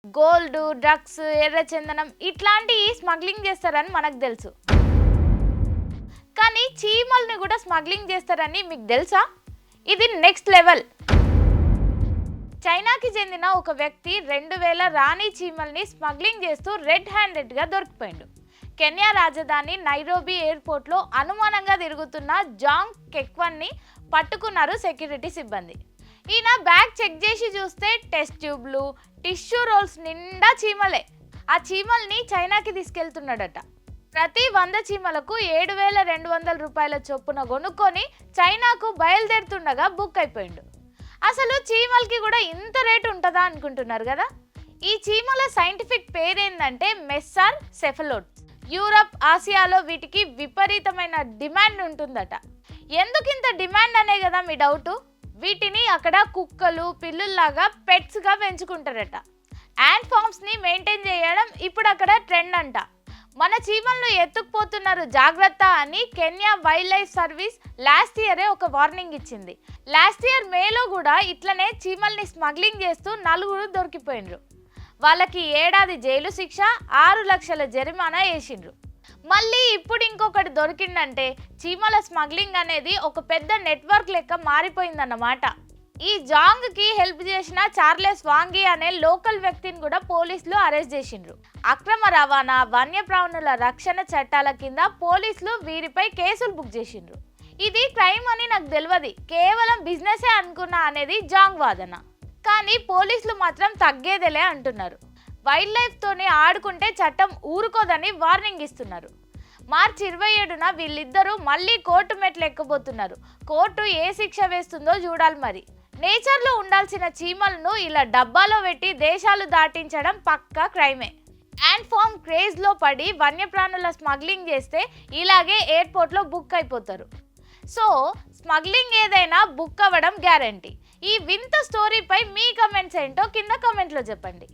Gold, drugs, ఎర్రచందనం ఇట్లాంటి smuggling చేస్తారని మనకు తెలుసు. కానీ చీమల్ని కూడా స్మగ్లింగ్ చేస్తారని మీకు తెలుసా? ఇది నెక్స్ట్ లెవెల్. చైనాకి చెందిన ఒక వ్యక్తి 2000 రాణి చీమల్ని స్మగ్లింగ్ చేస్తూ రెడ్ హ్యాండెడ్గా దొరికిపోయిండు. కెన్యా రాజధాని నైరోబీ ఎయిర్పోర్ట్లో అనుమానంగా తిరుగుతున్న జాంగ్ కెక్వన్ని పట్టుకున్నారు సెక్యూరిటీ సిబ్బంది. ఈయన బ్యాగ్ చెక్ చేసి చూస్తే టెస్ట్ ట్యూబ్లు, టిష్యూ రోల్స్ నిండా చీమలే. ఆ చీమల్ని చైనాకి తీసుకెళ్తున్నాడట. ప్రతి 100 చీమలకు 7,200 రూపాయల చొప్పున కొనుక్కొని చైనాకు బయలుదేరుతుండగా బుక్ అయిపోయిండు. అసలు చీమలకి కూడా ఇంత రేటు ఉంటుందా అనుకుంటున్నారు కదా. ఈ చీమల సైంటిఫిక్ పేరేందంటే మెస్సార్ సెఫలోట్స్. యూరప్, ఆసియాలో వీటికి విపరీతమైన డిమాండ్ ఉంటుందట. ఎందుకు ఇంత డిమాండ్ అనే కదా మీ డౌటు. వీటిని అక్కడ కుక్కలు, పిల్లుల్లాగా పెట్స్గా పెంచుకుంటారట. యాంట్ ఫార్మ్స్ని మెయింటైన్ చేయడం ఇప్పుడు అక్కడ ట్రెండ్ అంట. మన చీమలను ఎత్తుకుపోతున్నారు జాగ్రత్త అని Kenya wild life service last ఇయరే ఒక వార్నింగ్ ఇచ్చింది. లాస్ట్ ఇయర్ మేలో కూడా ఇట్లనే చీమల్ని స్మగ్లింగ్ చేస్తూ 4 దొరికిపోయినరు. వాళ్ళకి ఏడాది జైలు శిక్ష, 6 లక్షల జరిమానా వేసిండ్రు. మళ్ళీ ఇప్పుడు ఇంకొకటి దొరికిందంటే చీమల స్మగ్లింగ్ అనేది ఒక పెద్ద నెట్వర్క్ లెక్క మారిపోయిందన్నమాట. ఈ జాంగ్కి హెల్ప్ చేసిన చార్లెస్ వాంగి అనే లోకల్ వ్యక్తిని కూడా పోలీసులు అరెస్ట్ చేసిండ్రు. అక్రమ రవాణా, వన్యప్రాణుల రక్షణ చట్టాల కింద పోలీసులు వీరిపై కేసులు బుక్ చేసిండ్రు. ఇది క్రైమ్ అని నాకు తెలియదు, కేవలం బిజినెసే అనుకున్నా అనేది జాంగ్ వాదన. కానీ పోలీసులు మాత్రం తగ్గేదేలే అంటున్నారు. వైల్డ్ లైఫ్తోనే ఆడుకుంటే చట్టం ఊరుకోదని వార్నింగ్ ఇస్తున్నారు. మార్చి 27న వీళ్ళిద్దరూ మళ్ళీ కోర్టు మెట్లు ఎక్కబోతున్నారు. కోర్టు ఏ శిక్ష వేస్తుందో చూడాలి మరి. నేచర్లో ఉండాల్సిన చీమలను ఇలా డబ్బాలో పెట్టి దేశాలు దాటించడం పక్కా క్రైమే. యాంట్ ఫార్మ్ క్రేజ్లో పడి వన్యప్రాణుల స్మగ్లింగ్ చేస్తే ఇలాగే ఎయిర్పోర్ట్లో బుక్ అయిపోతారు. సో స్మగ్లింగ్ ఏదైనా బుక్ అవ్వడం గ్యారంటీ. ఈ వింత స్టోరీపై మీ కమెంట్స్ ఏంటో కింద కమెంట్లో చెప్పండి.